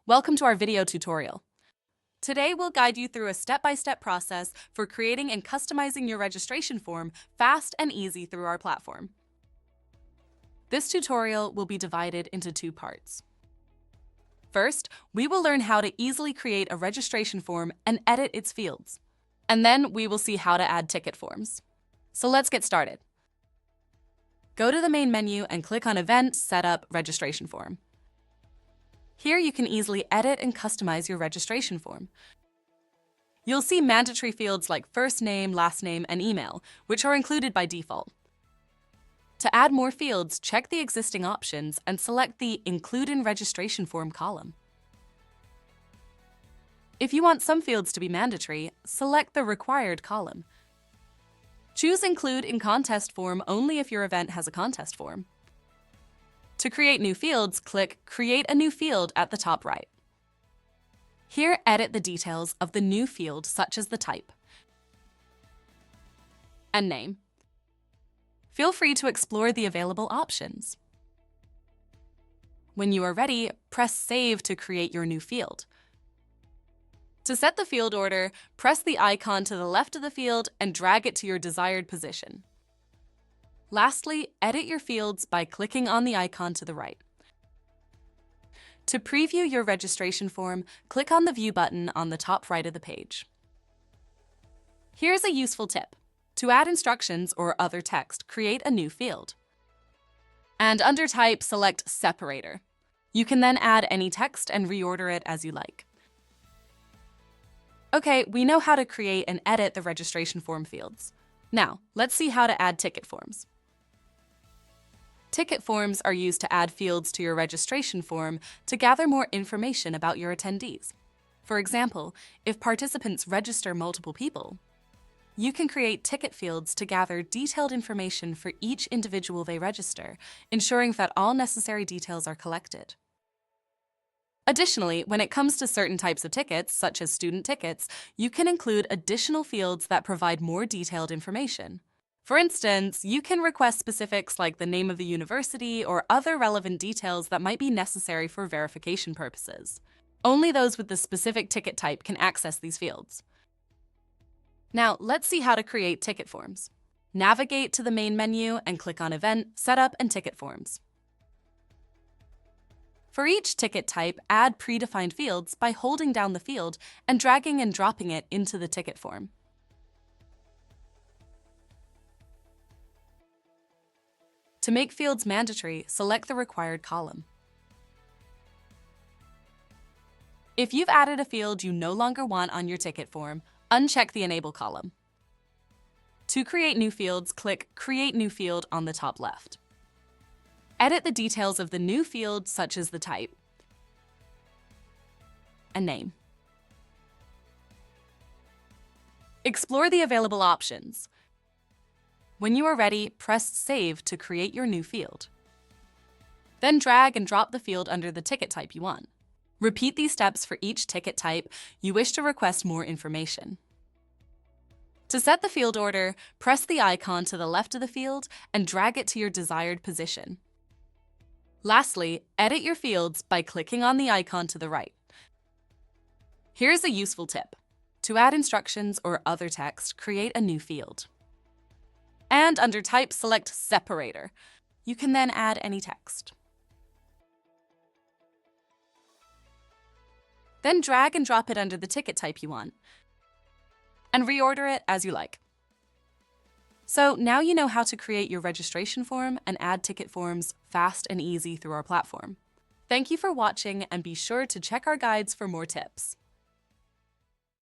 Welcome to our video tutorial. Today we'll guide you through a step-by-step process for creating and customizing your registration form fast and easy through our platform. This tutorial will be divided into two parts. First, we will learn how to easily create a registration form and edit its fields. And then we will see how to add ticket forms. So let's get started. Go to the main menu and click on Event, Setup, Registration Form. Here you can easily edit and customize your registration form. You'll see mandatory fields like first name, last name, and email, which are included by default. To add more fields, check the existing options and select the Include in Registration Form column. If you want some fields to be mandatory, select the Required column. Choose Include in Contest Form only if your event has a contest form. To create new fields, click Create a New Field at the top right. Here, edit the details of the new field, such as the type and name. Feel free to explore the available options. When you are ready, press Save to create your new field. To set the field order, press the icon to the left of the field and drag it to your desired position. Lastly, edit your fields by clicking on the icon to the right. To preview your registration form, click on the View button on the top right of the page. Here's a useful tip. To add instructions or other text, create a new field. And under Type, select Separator. You can then add any text and reorder it as you like. Okay, we know how to create and edit the registration form fields. Now, let's see how to add ticket forms. Ticket forms are used to add fields to your registration form to gather more information about your attendees. For example, if participants register multiple people, you can create ticket fields to gather detailed information for each individual they register, ensuring that all necessary details are collected. Additionally, when it comes to certain types of tickets, such as student tickets, you can include additional fields that provide more detailed information. For instance, you can request specifics like the name of the university or other relevant details that might be necessary for verification purposes. Only those with the specific ticket type can access these fields. Now, let's see how to create ticket forms. Navigate to the main menu and click on Event, Setup, and Ticket Forms. For each ticket type, add predefined fields by holding down the field and dragging and dropping it into the ticket form. To make fields mandatory, select the Required column. If you've added a field you no longer want on your ticket form, uncheck the Enable column. To create new fields, click Create New Field on the top left. Edit the details of the new field, such as the type and name. Explore the available options. When you are ready, press Save to create your new field. Then drag and drop the field under the ticket type you want. Repeat these steps for each ticket type you wish to request more information. To set the field order, press the icon to the left of the field and drag it to your desired position. Lastly, edit your fields by clicking on the icon to the right. Here's a useful tip. To add instructions or other text, create a new field. And under Type, select Separator. You can then add any text. Then drag and drop it under the ticket type you want, and reorder it as you like. So now you know how to create your registration form and add ticket forms fast and easy through our platform. Thank you for watching, and be sure to check our guides for more tips.